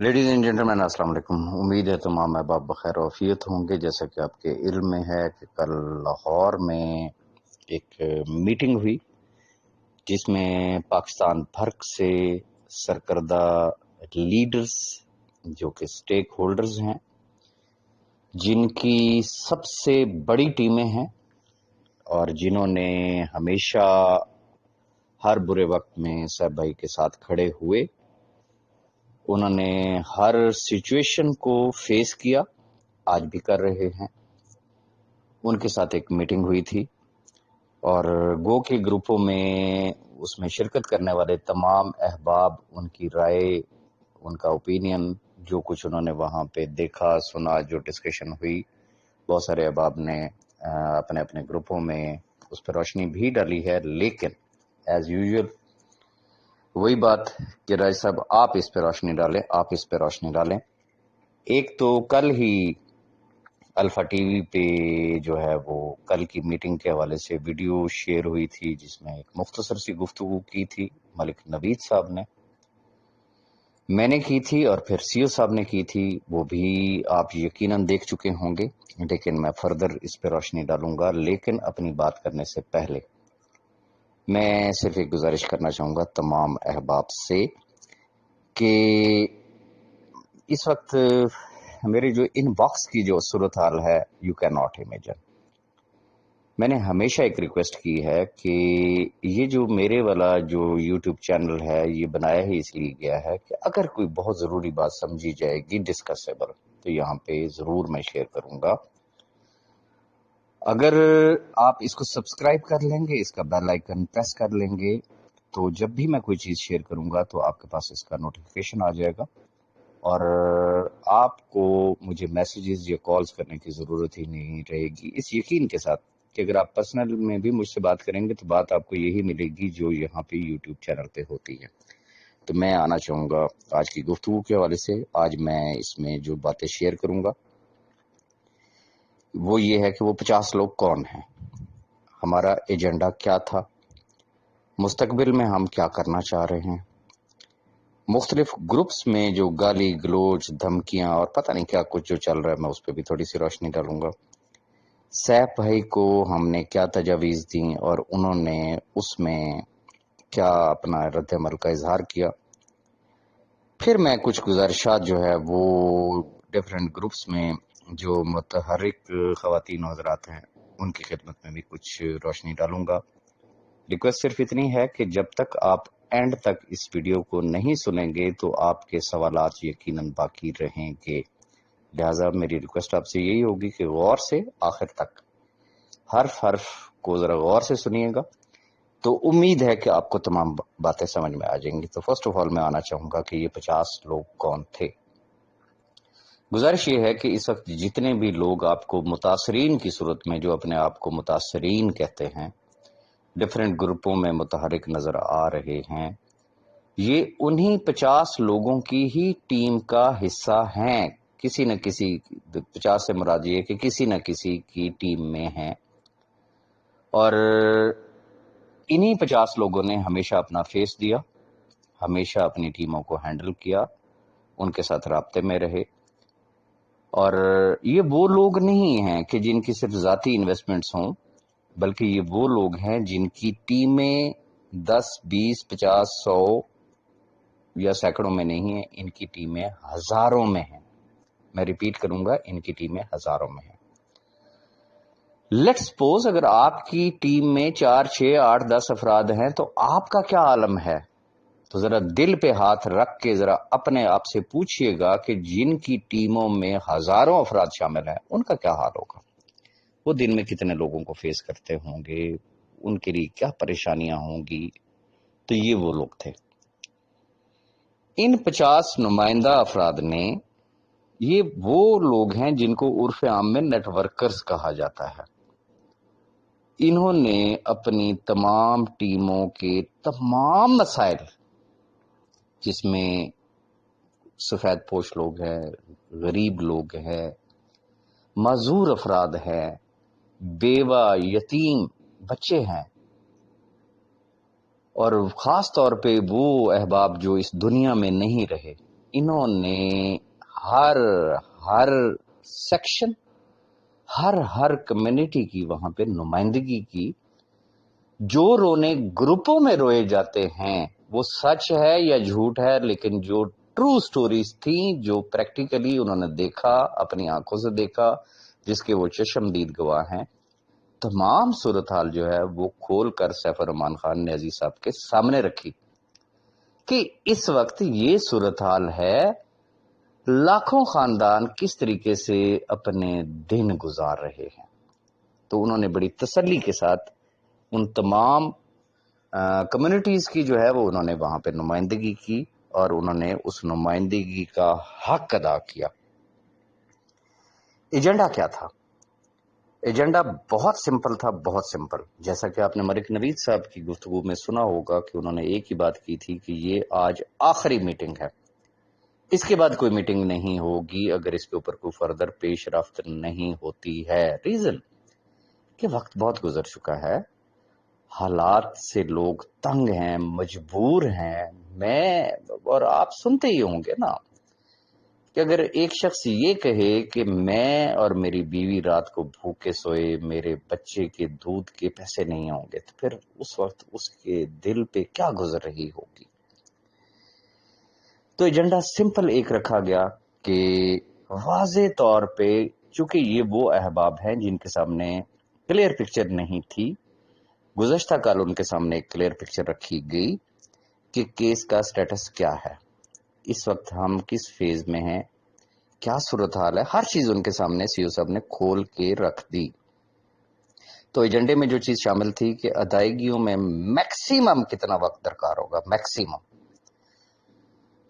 Ladies and gentleman السلام علیکم۔ امید ہے تمام احباب بخیر و عافیت ہوں گے۔ جیسا کہ آپ کے علم میں ہے کہ کل لاہور میں ایک میٹنگ ہوئی جس میں پاکستان بھر سے سرکردہ لیڈرز جو کہ سٹیک ہولڈرز ہیں، جن کی سب سے بڑی ٹیمیں ہیں اور جنہوں نے ہمیشہ ہر برے وقت میں صاحب بھائی کے ساتھ کھڑے ہوئے، انہوں نے ہر سچویشن کو فیس کیا، آج بھی کر رہے ہیں۔ ان کے ساتھ ایک میٹنگ ہوئی تھی اور گو کے گروپوں میں اس میں شرکت کرنے والے تمام احباب، ان کی رائے، ان کا اوپینین، جو کچھ انہوں نے وہاں پہ دیکھا سنا، جو ڈسکشن ہوئی، بہت سارے احباب نے اپنے اپنے گروپوں میں اس پہ روشنی بھی ڈالی ہے۔ لیکن ایز یوزول وہی بات کہ راج صاحب آپ اس پہ روشنی ڈالیں۔ ایک تو کل ہی الفا ٹی وی پہ جو ہے وہ کل کی میٹنگ کے حوالے سے ویڈیو شیئر ہوئی تھی، جس میں ایک مختصر سی گفتگو کی تھی ملک نوید صاحب نے، میں نے کی تھی اور پھر سی او صاحب نے کی تھی، وہ بھی آپ یقیناً دیکھ چکے ہوں گے، لیکن میں فردر اس پہ روشنی ڈالوں گا۔ لیکن اپنی بات کرنے سے پہلے میں صرف ایک گزارش کرنا چاہوں گا تمام احباب سے کہ اس وقت میرے جو ان باکس کی جو صورتحال ہے، یو کین ناٹ امیجن۔ میں نے ہمیشہ ایک ریکویسٹ کی ہے کہ یہ جو میرے والا جو یوٹیوب چینل ہے، یہ بنایا ہی اس لیے گیا ہے کہ اگر کوئی بہت ضروری بات سمجھی جائے گی ڈسکسیبل، تو یہاں پہ ضرور میں شیئر کروں گا۔ اگر آپ اس کو سبسکرائب کر لیں گے، اس کا بیل آئیکن پریس کر لیں گے، تو جب بھی میں کوئی چیز شیئر کروں گا تو آپ کے پاس اس کا نوٹیفیکیشن آ جائے گا اور آپ کو مجھے میسیجز یا کالز کرنے کی ضرورت ہی نہیں رہے گی، اس یقین کے ساتھ کہ اگر آپ پرسنل میں بھی مجھ سے بات کریں گے تو بات آپ کو یہی ملے گی جو یہاں پہ یوٹیوب چینل پہ ہوتی ہے۔ تو میں آنا چاہوں گا آج کی گفتگو کے حوالے سے۔ آج میں اس میں جو باتیں شیئر کروں گا وہ یہ ہے کہ وہ 50 لوگ کون ہیں، ہمارا ایجنڈا کیا تھا، مستقبل میں ہم کیا کرنا چاہ رہے ہیں، مختلف گروپس میں جو گالی گلوچ دھمکیاں اور پتہ نہیں کیا کچھ جو چل رہا ہے، میں اس پہ بھی تھوڑی سی روشنی ڈالوں گا۔ سیف بھائی کو ہم نے کیا تجاویز دیں اور انہوں نے اس میں کیا اپنا رد عمل کا اظہار کیا۔ پھر میں کچھ گزارشات جو ہے وہ ڈیفرنٹ گروپس میں جو متحرک خواتین و حضرات ہیں ان کی خدمت میں بھی کچھ روشنی ڈالوں گا۔ ریکویسٹ صرف اتنی ہے کہ جب تک آپ اینڈ تک اس ویڈیو کو نہیں سنیں گے تو آپ کے سوالات یقیناً باقی رہیں گے، لہٰذا میری ریکویسٹ آپ سے یہی ہوگی کہ غور سے آخر تک حرف کو ذرا غور سے سنیے گا، تو امید ہے کہ آپ کو تمام باتیں سمجھ میں آ جائیں گی۔ تو فرسٹ آف آل میں آنا چاہوں گا کہ یہ 50 لوگ کون تھے۔ گزارش یہ ہے کہ اس وقت جتنے بھی لوگ آپ کو متاثرین کی صورت میں، جو اپنے آپ کو متاثرین کہتے ہیں، ڈفرینٹ گروپوں میں متحرک نظر آ رہے ہیں، یہ انہی 50 لوگوں کی ہی ٹیم کا حصہ ہیں۔ کسی نہ کسی 50 سے مراد یہ کہ کسی نہ کسی کی ٹیم میں ہیں، اور انہی 50 لوگوں نے ہمیشہ اپنا فیس دیا، ہمیشہ اپنی ٹیموں کو ہینڈل کیا، ان کے ساتھ رابطے میں رہے۔ اور یہ وہ لوگ نہیں ہیں کہ جن کی صرف ذاتی انویسٹمنٹس ہوں، بلکہ یہ وہ لوگ ہیں جن کی ٹیمیں 10 20 50 100 یا سینکڑوں میں نہیں ہیں، ان کی ٹیمیں ہزاروں میں ہیں۔ میں ریپیٹ کروں گا، ان کی ٹیمیں ہزاروں میں ہیں۔ لیٹ سپوز اگر آپ کی ٹیم میں 4 6 8 10 افراد ہیں تو آپ کا کیا عالم ہے؟ تو ذرا دل پہ ہاتھ رکھ کے ذرا اپنے آپ سے پوچھئے گا کہ جن کی ٹیموں میں ہزاروں افراد شامل ہیں ان کا کیا حال ہوگا؟ وہ دن میں کتنے لوگوں کو فیس کرتے ہوں گے، ان کے لیے کیا پریشانیاں ہوں گی؟ تو یہ وہ لوگ تھے۔ ان 50 نمائندہ افراد نے، یہ وہ لوگ ہیں جن کو عرف عام میں نیٹ ورکرز کہا جاتا ہے، انہوں نے اپنی تمام ٹیموں کے تمام مسائل، جس میں سفید پوش لوگ ہیں، غریب لوگ ہیں، معذور افراد ہیں، بیوہ یتیم بچے ہیں، اور خاص طور پہ وہ احباب جو اس دنیا میں نہیں رہے، انہوں نے ہر سیکشن ہر کمیونٹی کی وہاں پہ نمائندگی کی. جو رونے گروپوں میں روئے جاتے ہیں وہ سچ ہے یا جھوٹ ہے، لیکن جو ٹرو سٹوریز تھیں، جو پریکٹیکلی انہوں نے دیکھا، اپنی آنکھوں سے دیکھا، جس کے وہ چشمدید گواہ ہیں، تمام صورتحال جو ہے وہ کھول کر سیف الرحمان خان نیازی صاحب کے سامنے رکھی کہ اس وقت یہ صورتحال ہے، لاکھوں خاندان کس طریقے سے اپنے دن گزار رہے ہیں. تو انہوں نے بڑی تسلی کے ساتھ ان تمام کمیونٹیز کی جو ہے وہ انہوں نے وہاں پہ نمائندگی کی، اور انہوں نے اس نمائندگی کا حق ادا کیا. ایجنڈا کیا تھا؟ ایجنڈا بہت سمپل تھا، بہت سمپل. جیسا کہ آپ نے ملک نوید صاحب کی گفتگو میں سنا ہوگا کہ انہوں نے ایک ہی بات کی تھی کہ یہ آج آخری میٹنگ ہے، اس کے بعد کوئی میٹنگ نہیں ہوگی اگر اس کے اوپر کوئی فردر پیش رفت نہیں ہوتی ہے. ریزن کہ وقت بہت گزر چکا ہے، حالات سے لوگ تنگ ہیں، مجبور ہیں. میں اور آپ سنتے ہی ہوں گے نا کہ اگر ایک شخص یہ کہے کہ میں اور میری بیوی رات کو بھوکے سوئے، میرے بچے کے دودھ کے پیسے نہیں ہوں گے، تو پھر اس وقت اس کے دل پہ کیا گزر رہی ہوگی. تو ایجنڈا سمپل ایک رکھا گیا کہ واضح طور پہ، چونکہ یہ وہ احباب ہیں جن کے سامنے کلیئر پکچر نہیں تھی، گزشتہ کال ان کے سامنے ایک کلیئر پکچر رکھی گئی کہ کیس کا سٹیٹس کیا ہے، اس وقت ہم کس فیز میں ہیں، کیا صورتحال ہے. ہر چیز ان کے سامنے سی او صاحب نے کھول کے رکھ دی. تو ایجنڈے میں جو چیز شامل تھی کہ ادائیگیوں میں میکسیمم کتنا وقت درکار ہوگا، میکسیمم.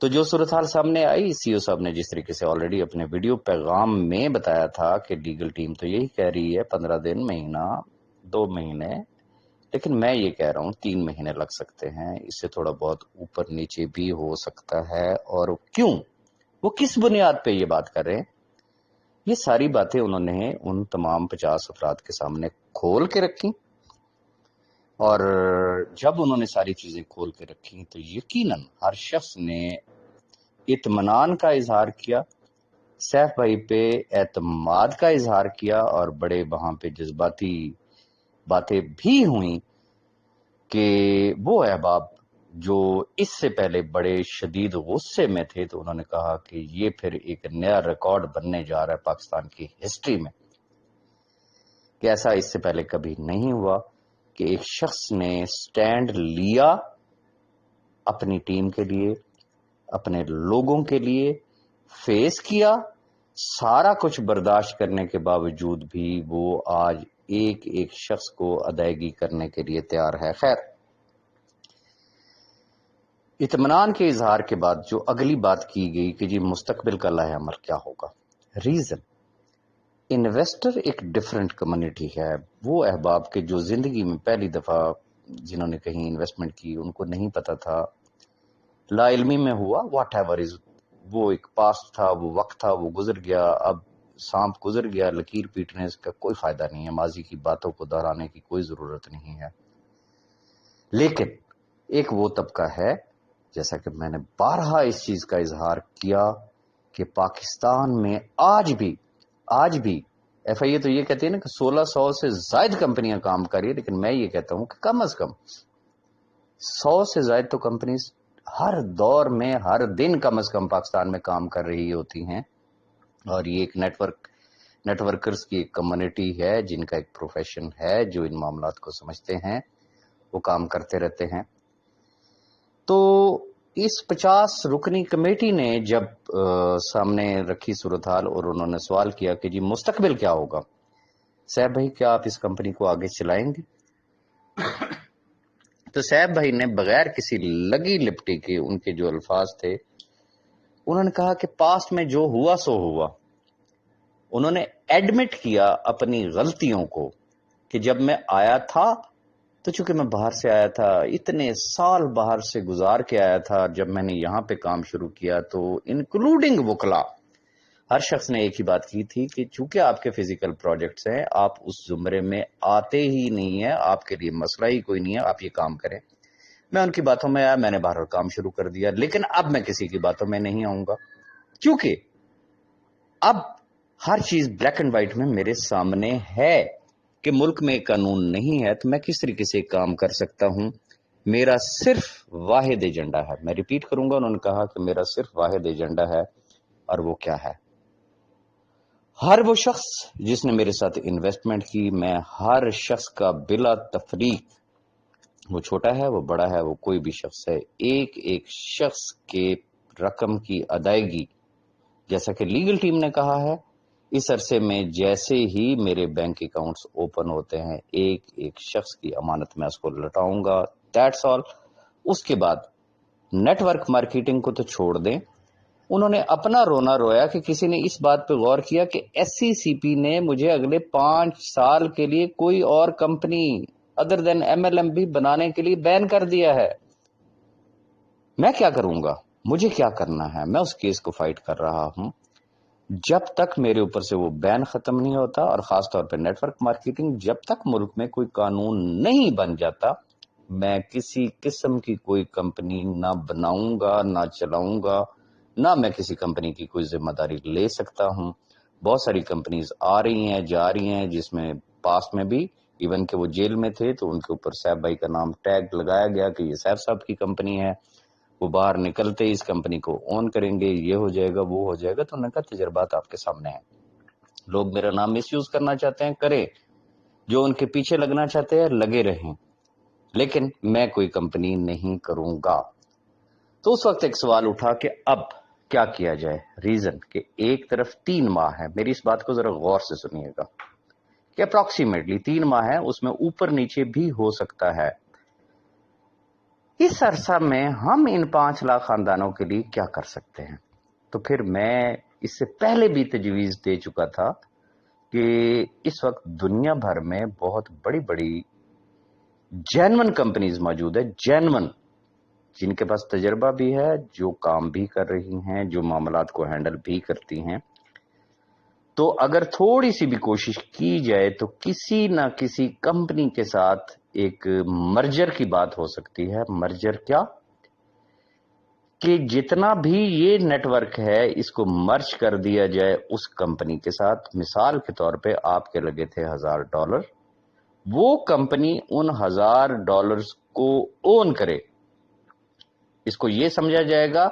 تو جو صورتحال سامنے آئی، سی او صاحب نے جس طریقے سے آلریڈی اپنے ویڈیو پیغام میں بتایا تھا کہ لیگل ٹیم تو یہی کہہ رہی ہے 15 دن، مہینہ، 2 مہینے، لیکن میں یہ کہہ رہا ہوں 3 مہینے لگ سکتے ہیں، اس سے تھوڑا بہت اوپر نیچے بھی ہو سکتا ہے. اور کیوں، وہ کس بنیاد پہ یہ بات کر رہے ہیں، یہ ساری باتیں انہوں نے ان تمام 50 افراد کے سامنے کھول کے رکھی. اور جب انہوں نے ساری چیزیں کھول کے رکھی تو یقیناً ہر شخص نے اطمینان کا اظہار کیا، سیف بھائی پہ اعتماد کا اظہار کیا، اور بڑے وہاں پہ جذباتی باتیں بھی ہوئیں کہ وہ احباب جو اس سے پہلے بڑے شدید غصے میں تھے، تو انہوں نے کہا کہ یہ پھر ایک نیا ریکارڈ بننے جا رہا ہے پاکستان کی ہسٹری میں، کہ ایسا اس سے پہلے کبھی نہیں ہوا کہ ایک شخص نے سٹینڈ لیا اپنی ٹیم کے لیے، اپنے لوگوں کے لیے، فیس کیا، سارا کچھ برداشت کرنے کے باوجود بھی وہ آج ایک ایک شخص کو ادائیگی کرنے کے لیے تیار ہے. خیر، اطمینان کے اظہار کے بعد جو اگلی بات کی گئی کہ جی مستقبل کا لائحہ عمل کیا ہوگا. ریزن، انویسٹر ایک ڈیفرنٹ کمیونٹی ہے. وہ احباب کے جو زندگی میں پہلی دفعہ جنہوں نے کہیں انویسٹمنٹ کی، ان کو نہیں پتا تھا، لا علمی میں ہوا، واٹ ایور از، وہ ایک پاسٹ تھا، وہ وقت تھا، وہ گزر گیا. اب سانپ گزر گیا، لکیر پیٹنے کا کوئی فائدہ نہیں ہے، ماضی کی باتوں کو دہرانے کی کوئی ضرورت نہیں ہے. لیکن ایک وہ طبقہ ہے، جیسا کہ میں نے بارہا اس چیز کا اظہار کیا کہ پاکستان میں آج بھی ایف آئی اے تو یہ کہتی ہے نا کہ 1600 سے زائد کمپنیاں کام کر رہی ہیں، لیکن میں یہ کہتا ہوں کہ کم از کم 100 سے زائد تو کمپنیز ہر دور میں ہر دن کم از کم پاکستان میں کام کر رہی ہوتی ہیں. اور یہ ایک نیٹ ورکرز کی ایک کمیونٹی ہے جن کا ایک پروفیشن ہے، جو ان معاملات کو سمجھتے ہیں، وہ کام کرتے رہتے ہیں. تو اس 50 رکنی کمیٹی نے جب سامنے رکھی صورتحال اور انہوں نے سوال کیا کہ جی مستقبل کیا ہوگا، صاحب بھائی کیا آپ اس کمپنی کو آگے چلائیں گے؟ تو صاحب بھائی نے بغیر کسی لگی لپٹی کے، ان کے جو الفاظ تھے، انہوں نے کہا کہ پاسٹ میں جو ہوا سو ہوا. انہوں نے ایڈمٹ کیا اپنی غلطیوں کو کہ جب میں آیا تھا تو چونکہ میں باہر سے آیا تھا، اتنے سال باہر سے گزار کے آیا تھا، جب میں نے یہاں پہ کام شروع کیا تو انکلوڈنگ وکلا ہر شخص نے ایک ہی بات کی تھی کہ چونکہ آپ کے فزیکل پروجیکٹس ہیں، آپ اس زمرے میں آتے ہی نہیں ہیں، آپ کے لیے مسئلہ ہی کوئی نہیں ہے، آپ یہ کام کریں. میں ان کی باتوں میں آیا, میں نے باہر کام شروع کر دیا. لیکن اب میں کسی کی باتوں میں نہیں آؤں گا, کیونکہ اب ہر چیز بلیک اینڈ وائٹ میں میرے سامنے ہے کہ ملک میں قانون نہیں ہے تو میں کس طریقے سے کام کر سکتا ہوں. میرا صرف واحد ایجنڈا ہے, میں ریپیٹ کروں گا, انہوں نے کہا کہ میرا صرف واحد ایجنڈا ہے, اور وہ کیا ہے؟ ہر وہ شخص جس نے میرے ساتھ انویسٹمنٹ کی, میں ہر شخص کا بلا تفریق, وہ چھوٹا ہے وہ بڑا ہے وہ کوئی بھی شخص ہے, ایک ایک شخص کے رقم کی ادائیگی, جیسا کہ لیگل ٹیم نے کہا ہے, اس عرصے میں جیسے ہی میرے بینک اکاؤنٹس اوپن ہوتے ہیں ایک ایک شخص کی امانت میں اس کو لٹاؤں گا. That's all. اس کے بعد نیٹ ورک مارکیٹنگ کو تو چھوڑ دیں, انہوں نے اپنا رونا رویا کہ کسی نے اس بات پہ غور کیا کہ ایس سی سی پی نے مجھے اگلے 5 سال کے لیے کوئی اور کمپنی ادر دین MLM بھی بنانے کے لیے بین کر دیا ہے. میں کیا کروں گا؟ مجھے کیا کرنا ہے؟ میں اس کیس کو فائٹ کر رہا ہوں جب تک میرے اوپر سے وہ بین ختم نہیں ہوتا, اور خاص طور پہ نیٹ ورک مارکیٹنگ, جب تک ملک میں کوئی قانون نہیں بن جاتا میں کسی قسم کی کوئی کمپنی نہ بناؤں گا, نہ چلاؤں گا, نہ میں کسی کمپنی کی کوئی ذمہ داری لے سکتا ہوں. بہت ساری کمپنیز آ رہی ہیں جا رہی ہیں, جس میں پاس میں بھی ایون کہ وہ جیل میں تھے تو ان کے اوپر سیف بھائی کا نام ٹیگ لگایا گیا کہ یہ سیف صاحب کی کمپنی ہے, وہ باہر نکلتے اس کمپنی کو اون کریں گے, یہ ہو جائے گا وہ ہو جائے گا. تو انہوں نے کہا تجربات آپ کے سامنے ہیں, لوگ میرا نام مس یوز کرنا چاہتے ہیں کریں, جو ان کے پیچھے لگنا چاہتے ہیں لگے رہیں, لیکن میں کوئی کمپنی نہیں کروں گا. تو اس وقت ایک سوال اٹھا کہ اب کیا کیا جائے. ریزن کہ ایک طرف 3 ماہ ہے, میری اس بات کو ذرا غور سے سنیے گا کہ اپروکسیمیٹلی 3 ماہ ہے, اس میں اوپر نیچے بھی ہو سکتا ہے. اس عرصہ میں ہم ان 5 لاکھ خاندانوں کے لیے کیا کر سکتے ہیں؟ تو پھر میں اس سے پہلے بھی تجویز دے چکا تھا کہ اس وقت دنیا بھر میں بہت بڑی بڑی جینون کمپنیز موجود ہے, جینون, جن کے پاس تجربہ بھی ہے, جو کام بھی کر رہی ہیں, جو معاملات کو ہینڈل بھی کرتی ہیں. تو اگر تھوڑی سی بھی کوشش کی جائے تو کسی نہ کسی کمپنی کے ساتھ ایک مرجر کی بات ہو سکتی ہے. مرجر کیا؟ کہ جتنا بھی یہ نیٹ ورک ہے اس کو مرج کر دیا جائے اس کمپنی کے ساتھ. مثال کے طور پہ آپ کے لگے تھے $1000, وہ کمپنی ان $1000 کو اون کرے. اس کو یہ سمجھا جائے گا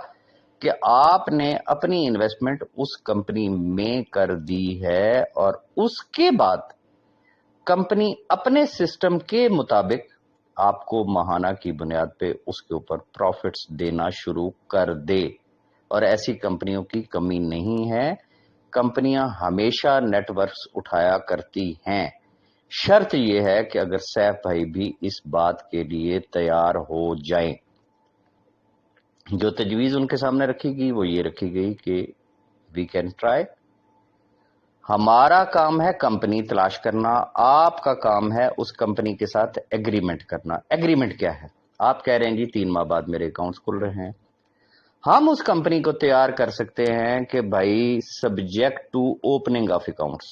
کہ آپ نے اپنی انویسٹمنٹ اس کمپنی میں کر دی ہے, اور اس کے بعد کمپنی اپنے سسٹم کے مطابق آپ کو ماہانہ کی بنیاد پہ اس کے اوپر پروفٹس دینا شروع کر دے. اور ایسی کمپنیوں کی کمی نہیں ہے, کمپنیاں ہمیشہ نیٹ ورکس اٹھایا کرتی ہیں. شرط یہ ہے کہ اگر سیف بھائی بھی اس بات کے لیے تیار ہو جائیں. جو تجویز ان کے سامنے رکھی گئی وہ یہ رکھی گئی کہ وی کین ٹرائی. ہمارا کام ہے کمپنی تلاش کرنا, آپ کا کام ہے اس کمپنی کے ساتھ ایگریمنٹ کرنا. ایگریمنٹ کیا ہے؟ آپ کہہ رہے ہیں جی 3 ماہ بعد میرے اکاؤنٹس کھل رہے ہیں, ہم اس کمپنی کو تیار کر سکتے ہیں کہ بھائی subject to opening of accounts,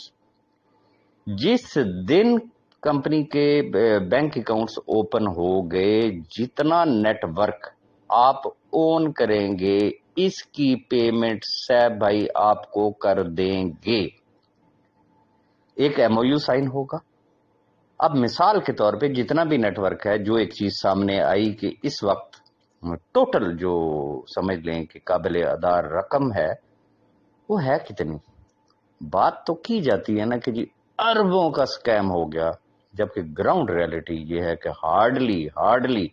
جس دن کمپنی کے بینک اکاؤنٹس اوپن ہو گئے, جتنا نیٹ ورک آپ اون کریں گے اس کی پیمنٹ سیف بھائی آپ کو کر دیں گے. ایک MOU سائن ہوگا. اب مثال کے طور پہ جتنا بھی نیٹ ورک ہے, جو ایک چیز سامنے آئی کہ اس وقت ٹوٹل جو سمجھ لیں کہ قابل ادا رقم ہے وہ ہے کتنی. بات تو کی جاتی ہے نا کہ جی اربوں کا سکیم ہو گیا, جبکہ گراؤنڈ ریالٹی یہ ہے کہ ہارڈلی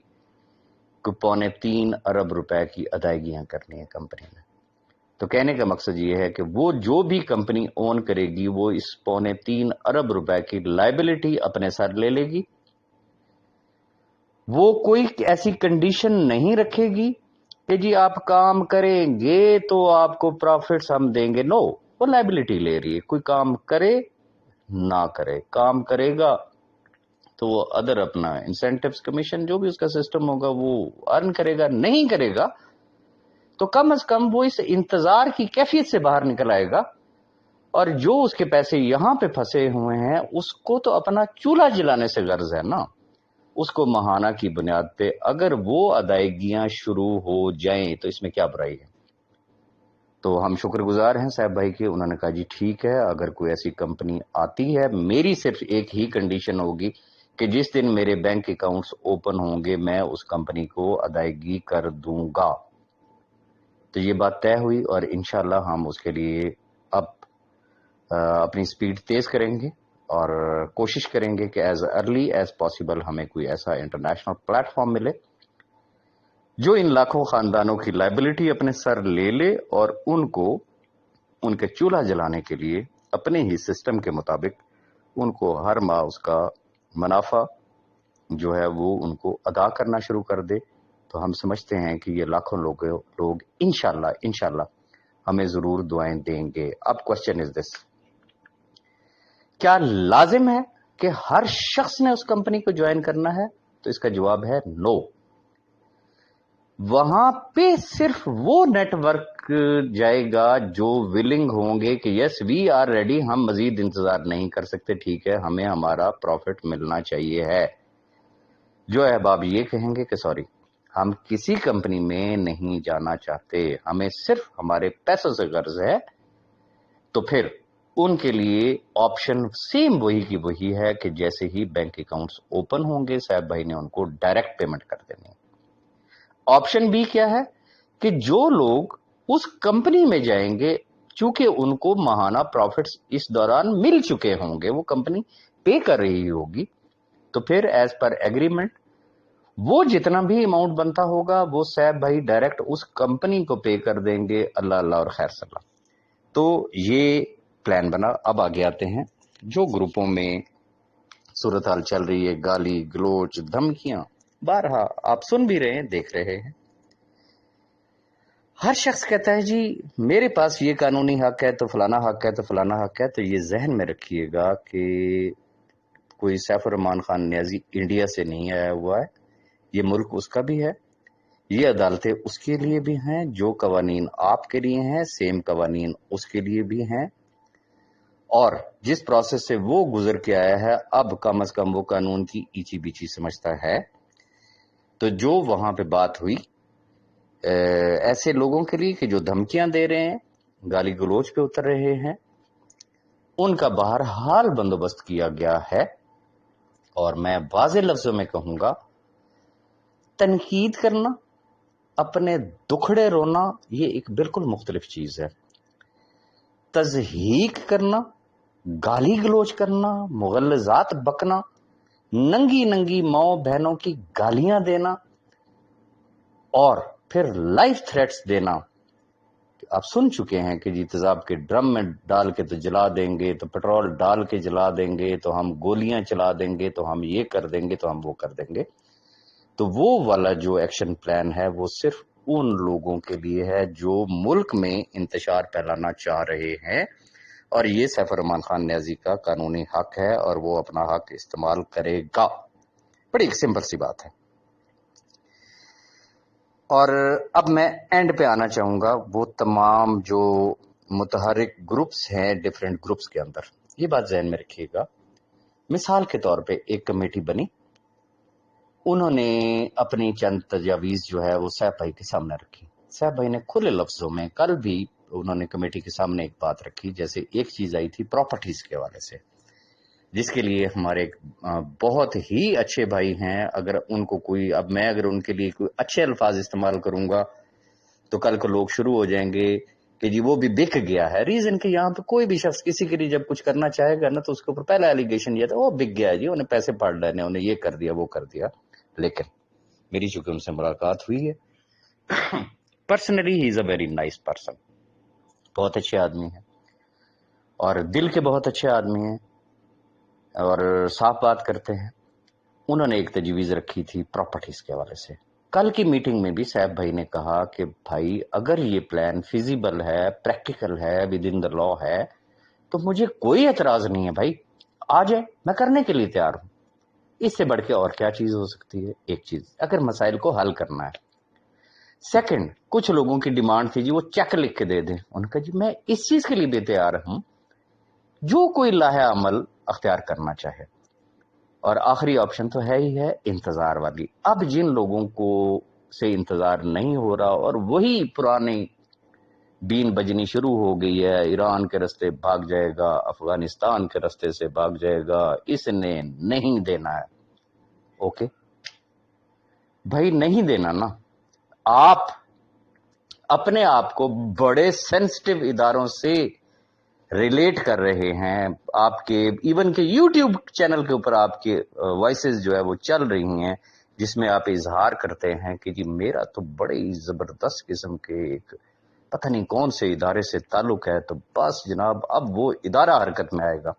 3.25 ارب روپے کی ادائیگیاں کرنی ہے کمپنی نے. تو کہنے کا مقصد یہ ہے کہ وہ جو بھی کمپنی اون کرے گی وہ اس 3.25 ارب روپے کی لائبلٹی اپنے سر لے لے گی. وہ کوئی ایسی کنڈیشن نہیں رکھے گی کہ جی آپ کام کریں گے تو آپ کو پروفٹس ہم دیں گے. نو, وہ لائبلٹی لے رہی ہے. کوئی کام کرے نہ کرے, کام کرے گا تو وہ ادر اپنا انسینٹیوز کمیشن جو بھی اس کا سسٹم ہوگا وہ ارن کرے گا. نہیں کرے گا تو کم از کم وہ اس انتظار کی کیفیت سے باہر نکل آئے گا, اور جو اس کے پیسے یہاں پہ پھنسے ہوئے ہیں اس کو تو اپنا چولہا جلانے سے غرض ہے نا, اس کو ماہانہ کی بنیاد پہ اگر وہ ادائیگیاں شروع ہو جائیں تو اس میں کیا برائی ہے؟ تو ہم شکر گزار ہیں صاحب بھائی کے، انہوں نے کہا جی ٹھیک ہے، اگر کوئی ایسی کمپنی آتی ہے، میری صرف ایک ہی کنڈیشن ہوگی کہ جس دن میرے بینک اکاؤنٹس اوپن ہوں گے میں اس کمپنی کو ادائیگی کر دوں گا۔ تو یہ بات طے ہوئی اور انشاءاللہ ہم اس کے لیے اب اپنی سپیڈ تیز کریں گے اور کوشش کریں گے کہ ایز ارلی ایز پاسبل ہمیں کوئی ایسا انٹرنیشنل پلیٹ فارم ملے جو ان لاکھوں خاندانوں کی لائبلٹی اپنے سر لے لے اور ان کو ان کے چولہا جلانے کے لیے اپنے ہی سسٹم کے مطابق ان کو ہر ماہ اس کا منافع جو ہے وہ ان کو ادا کرنا شروع کر دے۔ تو ہم سمجھتے ہیں کہ یہ لاکھوں لوگ انشاءاللہ ہمیں ضرور دعائیں دیں گے۔ اب کوشچن از دس، کیا لازم ہے کہ ہر شخص نے اس کمپنی کو جوائن کرنا ہے؟ تو اس کا جواب ہے نو۔ وہاں پہ صرف وہ نیٹ ورک جائے گا جو ولنگ ہوں گے کہ یس وی آر ریڈی، ہم مزید انتظار نہیں کر سکتے، ٹھیک ہے ہمیں ہمارا پروفٹ ملنا چاہیے ہے۔ جو احباب یہ کہیں گے کہ سوری ہم کسی کمپنی میں نہیں جانا چاہتے، ہمیں صرف ہمارے پیسوں سے غرض ہے، تو پھر ان کے لیے آپشن سیم وہی کی وہی ہے کہ جیسے ہی بینک اکاؤنٹس اوپن ہوں گے صاحب بھائی نے ان کو ڈائریکٹ پیمنٹ کر دینی ہے۔ آپشن بی کیا ہے کہ جو لوگ اس کمپنی میں جائیں گے چونکہ ان کو ماہانہ پروفٹس اس دوران مل چکے ہوں گے، وہ کمپنی پے کر رہی ہوگی، تو پھر ایز پر ایگریمنٹ وہ جتنا بھی اماؤنٹ بنتا ہوگا وہ صاحب بھائی ڈائریکٹ اس کمپنی کو پے کر دیں گے، اللہ اللہ اور خیر صلاح۔ تو یہ پلان بنا۔ اب آگے آتے ہیں جو گروپوں میں صورتحال چل رہی ہے، گالی گلوچ دھمکیاں، بارہا آپ سن بھی رہے ہیں، دیکھ رہے ہیں۔ ہر شخص کہتا ہے جی میرے پاس یہ قانونی حق ہے تو فلانا حق ہے تو فلانا حق ہے، تو یہ ذہن میں رکھیے گا کہ کوئی سیف الرحمان خان نیازی انڈیا سے نہیں آیا ہوا ہے، یہ ملک اس کا بھی ہے، یہ عدالتیں اس کے لیے بھی ہیں، جو قوانین آپ کے لیے ہیں سیم قوانین اس کے لیے بھی ہیں، اور جس پروسیس سے وہ گزر کے آیا ہے اب کم از کم وہ قانون کی ایچی بیچی سمجھتا ہے۔ تو جو وہاں پہ بات ہوئی ایسے لوگوں کے لیے کہ جو دھمکیاں دے رہے ہیں، گالی گلوچ پہ اتر رہے ہیں، ان کا بہرحال بندوبست کیا گیا ہے، اور میں واضح لفظوں میں کہوں گا تنقید کرنا، اپنے دکھڑے رونا، یہ ایک بالکل مختلف چیز ہے۔ تضحیق کرنا، گالی گلوچ کرنا، مغلظات بکنا، ننگی ننگی ماؤں بہنوں کی گالیاں دینا اور پھر لائف تھریٹس دینا، آپ سن چکے ہیں کہ جی تیزاب کے ڈرم میں ڈال کے تو جلا دیں گے، تو پٹرول ڈال کے جلا دیں گے، تو ہم گولیاں چلا دیں گے، تو ہم یہ کر دیں گے، تو ہم وہ کر دیں گے۔ تو وہ والا جو ایکشن پلان ہے وہ صرف ان لوگوں کے لیے ہے جو ملک میں انتشار پھیلانا چاہ رہے ہیں، اور یہ سیف الرحمان خان نیازی کا قانونی حق ہے اور وہ اپنا حق استعمال کرے گا۔ بڑی ایک سمپل سی بات ہے۔ اور اب میں اینڈ پہ آنا چاہوں گا، وہ تمام جو متحرک گروپس ہیں ڈیفرنٹ گروپس کے اندر، یہ بات ذہن میں رکھیے گا۔ مثال کے طور پہ ایک کمیٹی بنی، انہوں نے اپنی چند تجاویز جو ہے وہ صاحب بھائی کے سامنے رکھی۔ صاحب بھائی نے کھلے لفظوں میں کل بھی انہوں نے کمیٹی کے سامنے ایک بات رکھی، جیسے ایک چیز آئی تھی پراپرٹیز کے حوالے سے، جس کے لیے ہمارے بہت ہی اچھے بھائی ہیں، اگر ان کو کوئی اب میں اگر ان کے لیے کوئی اچھے الفاظ استعمال کروں گا تو کل کو لوگ شروع ہو جائیں گے کہ جی وہ بھی بک گیا ہے۔ ریزن کہ یہاں پہ کوئی بھی شخص کسی کے لیے جب کچھ کرنا چاہے گا نا تو اس کے اوپر پہلا ایلیگیشن یہ تھا وہ بک گیا ہے جی، انہیں پیسے پاڑ ڈالے، انہیں یہ کر دیا وہ کر دیا۔ لیکن میری چونکہ ان سے ملاقات ہوئی ہے، personally he is a very nice person, بہت اچھے آدمی ہیں اور دل کے بہت اچھے آدمی ہیں اور صاف بات کرتے ہیں۔ انہوں نے ایک تجویز رکھی تھی پراپرٹیز کے حوالے سے۔ کل کی میٹنگ میں بھی صاحب بھائی نے کہا کہ بھائی اگر یہ پلان فیزیبل ہے، پریکٹیکل ہے، ود ان دا لا ہے، تو مجھے کوئی اعتراض نہیں ہے بھائی، آ جائے، میں کرنے کے لیے تیار ہوں۔ اس سے بڑھ کے اور کیا چیز ہو سکتی ہے؟ ایک چیز اگر مسائل کو حل کرنا ہے۔ سیکنڈ، کچھ لوگوں کی ڈیمانڈ تھی جی وہ چیک لکھ کے دے دیں، ان کا جی میں اس چیز کے لیے بھی تیار ہوں جو کوئی لاہے عمل اختیار کرنا چاہے، اور آخری آپشن تو ہے ہی ہے انتظار والی. اب جن لوگوں کو سے انتظار نہیں ہو رہا اور وہی پرانی بین بجنی شروع ہو گئی ہے، ایران کے راستے بھاگ جائے گا، افغانستان کے راستے سے بھاگ جائے گا، اس نے نہیں دینا ہے. اوکے بھائی، نہیں دینا نا. آپ اپنے آپ کو بڑے سینسٹیو اداروں سے ریلیٹ کر رہے ہیں. آپ کے ایون کہ یوٹیوب چینل کے اوپر آپ کے وائسز جو ہے وہ چل رہی ہیں، جس میں آپ اظہار کرتے ہیں کہ جی میرا تو بڑے ہی زبردست قسم کے ایک پتہ نہیں کون سے ادارے سے تعلق ہے، تو بس جناب اب وہ ادارہ حرکت میں آئے گا.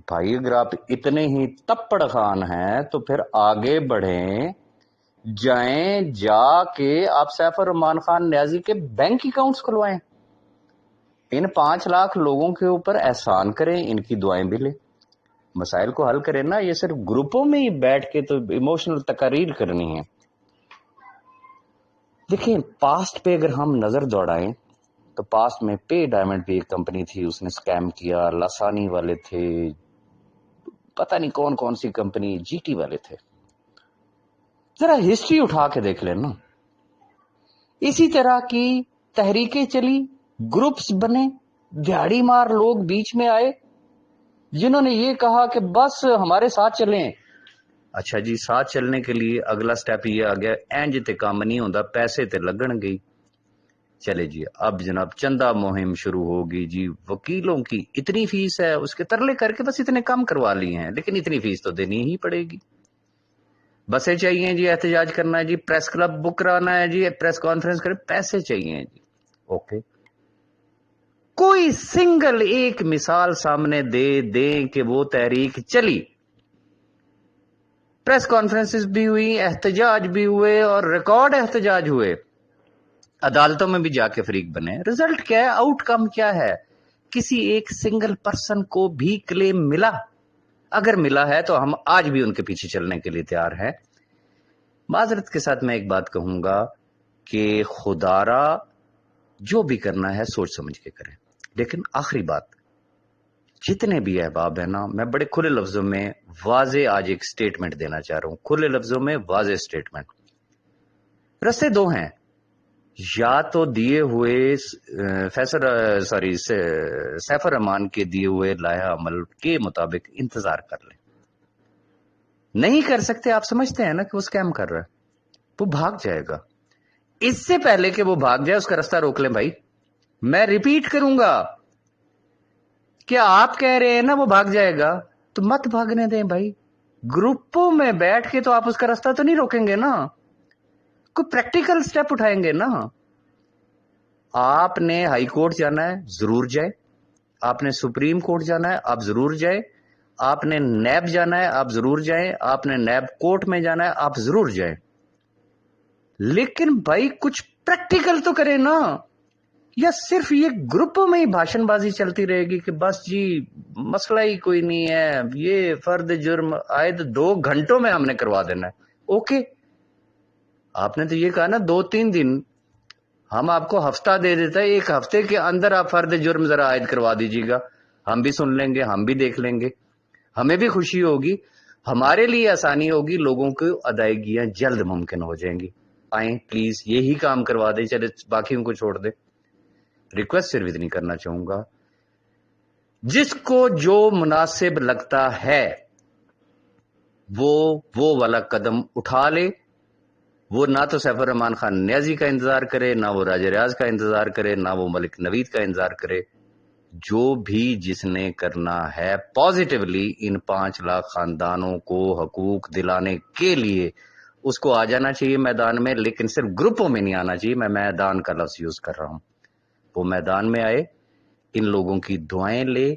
بھائی اگر آپ اتنے ہی تپڑ خان ہیں تو پھر آگے بڑھیں، جائیں جا کے آپ سیف الرحمان خان نیازی کے بینک اکاؤنٹس کھلوائیں، ان 5 لاکھ لوگوں کے اوپر احسان کریں، ان کی دعائیں بھی لیں، مسائل کو حل کریں نا. یہ صرف گروپوں میں ہی بیٹھ کے تو ایموشنل تقاریر کرنی ہے. دیکھیں پاسٹ پہ اگر ہم نظر دوڑائیں تو پاسٹ میں پے ڈائمنڈ بھی ایک کمپنی تھی، اس نے سکیم کیا، لاسانی والے تھے، پتہ نہیں کون کون سی کمپنی، جی ٹی والے تھے. ذرا ہسٹری اٹھا کے دیکھ لیں نا. اسی طرح کی تحریکیں چلی، گروپس بنے، دیہڑی مار لوگ بیچ میں آئے جنہوں نے یہ کہا کہ بس ہمارے ساتھ چلیں. اچھا جی، ساتھ چلنے کے لیے اگلا سٹیپ یہ آ گیا، اینج تے کام نہیں ہوندا، پیسے تے لگن گئی. چلے جی اب جناب چندہ مہم شروع ہوگی. جی وکیلوں کی اتنی فیس ہے، اس کے ترلے کر کے بس اتنے کم کروا لی ہیں، لیکن اتنی فیس تو دینی ہی پڑے گی. بسیں چاہیے جی، احتجاج کرنا ہے جی، پریس کلب بک کرانا ہے جی، پریس کانفرنس کرے، پیسے چاہیے جی. اوکے، کوئی سنگل ایک مثال سامنے دے دیں کہ وہ تحریک چلی، پریس کانفرنسز بھی ہوئی، احتجاج بھی ہوئے اور ریکارڈ احتجاج ہوئے، عدالتوں میں بھی جا کے فریق بنے. رزلٹ کیا ہے؟ آؤٹ کم کیا ہے؟ کسی ایک سنگل پرسن کو بھی کلیم ملا؟ اگر ملا ہے تو ہم آج بھی ان کے پیچھے چلنے کے لیے تیار ہیں. معذرت کے ساتھ میں ایک بات کہوں گا کہ خدا را جو بھی کرنا ہے سوچ سمجھ کے کریں. لیکن آخری بات، جتنے بھی احباب ہیں نا، میں بڑے کھلے لفظوں میں واضح آج ایک سٹیٹمنٹ دینا چاہ رہا ہوں، کھلے لفظوں میں واضح سٹیٹمنٹ. رستے دو ہیں، یا تو دیے ہوئے سیف الرحمان کے دیے ہوئے لائحہ عمل کے مطابق انتظار کر لیں. نہیں کر سکتے، آپ سمجھتے ہیں نا کہ وہ سکیم کر رہا ہے، وہ بھاگ جائے گا. اس سے پہلے کہ وہ بھاگ جائے اس کا راستہ روک لیں. بھائی میں ریپیٹ کروں گا، کیا آپ کہہ رہے ہیں نا وہ بھاگ جائے گا، تو مت بھاگنے دیں بھائی. گروپوں میں بیٹھ کے تو آپ اس کا راستہ تو نہیں روکیں گے نا، کوئی پریکٹیکل سٹیپ اٹھائیں گے نا. آپ نے ہائی کورٹ جانا ہے ضرور جائے، آپ نے سپریم کورٹ جانا ہے آپ ضرور جائے، آپ نے نیب جانا ہے آپ ضرور جائیں، آپ نے نیب کورٹ میں جانا ہے آپ ضرور جائیں. لیکن بھائی کچھ پریکٹیکل تو کریں نا. یا صرف یہ گروپوں میں ہی بھاشن بازی چلتی رہے گی کہ بس جی مسئلہ ہی کوئی نہیں ہے، یہ فرد جرم عائد 2 گھنٹوں میں ہم نے کروا دینا ہے. اوکے، آپ نے تو یہ کہا نا 2-3 دن، ہم آپ کو ہفتہ دے دیتا ہے، 1 ہفتے کے اندر آپ فرد جرم ذرا عائد کروا دیجیے گا، ہم بھی سن لیں گے، ہم بھی دیکھ لیں گے، ہمیں بھی خوشی ہوگی، ہمارے لیے آسانی ہوگی، لوگوں کو ادائیگیاں جلد ممکن ہو جائیں گی. آئیں پلیز یہی کام کروا دیں، چلے باقیوں کو چھوڑ دیں. ریکویسٹ صرف اتنی کرنا چاہوں گا، جس کو جو مناسب لگتا ہے وہ والا قدم اٹھا لے. وہ نہ تو سیف الرحمان خان نیازی کا انتظار کرے، نہ وہ راجہ ریاض کا انتظار کرے، نہ وہ ملک نوید کا انتظار کرے. جو بھی جس نے کرنا ہے پازیٹیولی ان 5 لاکھ خاندانوں کو حقوق دلانے کے لیے اس کو آ جانا چاہیے میدان میں. لیکن صرف گروپوں میں نہیں آنا چاہیے، میں میدان کا لفظ یوز کر رہا ہوں. وہ میدان میں آئے، ان لوگوں کی دعائیں لے،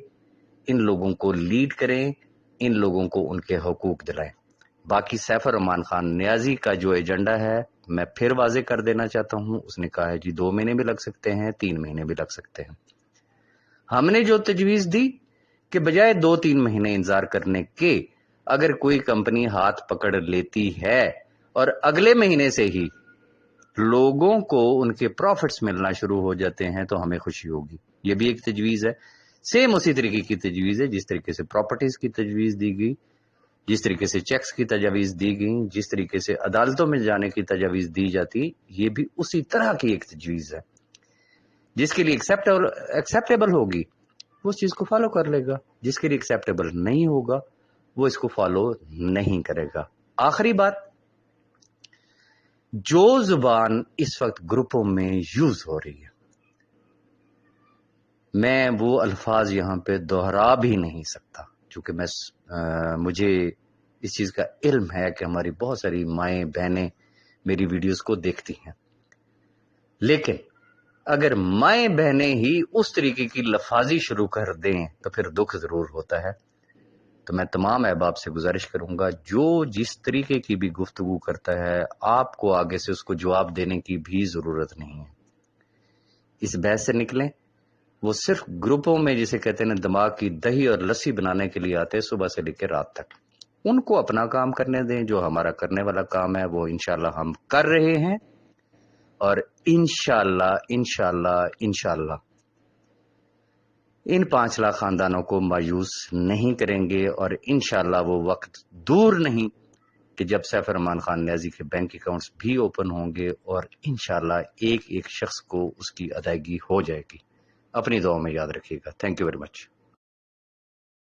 ان لوگوں کو لیڈ کریں، ان لوگوں کو ان کے حقوق دلائیں. باقی سیف الرحمان خان نیازی کا جو ایجنڈا ہے میں پھر واضح کر دینا چاہتا ہوں. اس نے کہا ہے جی 2 مہینے بھی لگ سکتے ہیں، 3 مہینے بھی لگ سکتے ہیں. ہم نے جو تجویز دی کہ بجائے 2-3 مہینے انتظار کرنے کے اگر کوئی کمپنی ہاتھ پکڑ لیتی ہے اور اگلے مہینے سے ہی لوگوں کو ان کے پروفٹس ملنا شروع ہو جاتے ہیں تو ہمیں خوشی ہوگی. یہ بھی ایک تجویز ہے. سیم اسی طریقے کی تجویز ہے جس طریقے سے پراپرٹیز کی تجویز دی گئی. جس طریقے سے چیکس کی تجاویز دی گئیں، جس طریقے سے عدالتوں میں جانے کی تجاویز دی جاتی، یہ بھی اسی طرح کی ایک تجویز ہے۔ جس کے لیے ایکسیپٹیبل ہوگی وہ اس چیز کو فالو کر لے گا، جس کے لیے ایکسیپٹیبل نہیں ہوگا وہ اس کو فالو نہیں کرے گا۔ آخری بات، جو زبان اس وقت گروپوں میں یوز ہو رہی ہے، میں وہ الفاظ یہاں پہ دوہرا بھی نہیں سکتا، چونکہ مجھے اس چیز کا علم ہے کہ ہماری بہت ساری مائیں بہنیں میری ویڈیوز کو دیکھتی ہیں، لیکن اگر مائیں بہنیں ہی اس طریقے کی لفاظی شروع کر دیں تو پھر دکھ ضرور ہوتا ہے۔ تو میں تمام احباب سے گزارش کروں گا، جو جس طریقے کی بھی گفتگو کرتا ہے، آپ کو آگے سے اس کو جواب دینے کی بھی ضرورت نہیں ہے۔ اس بحث سے نکلیں۔ وہ صرف گروپوں میں جسے کہتے ہیں دماغ کی دہی اور لسی بنانے کے لیے آتے ہیں، صبح سے لے کے رات تک۔ ان کو اپنا کام کرنے دیں، جو ہمارا کرنے والا کام ہے وہ انشاءاللہ ہم کر رہے ہیں، اور انشاءاللہ ان 5 لاکھ خاندانوں کو مایوس نہیں کریں گے، اور انشاءاللہ وہ وقت دور نہیں کہ جب سیف الرحمان خان نیازی کے بینک اکاؤنٹس بھی اوپن ہوں گے، اور انشاءاللہ ایک ایک شخص کو اس کی ادائیگی ہو جائے گی۔ اپنی دعاؤں میں یاد رکھیے گا۔ Thank you very much.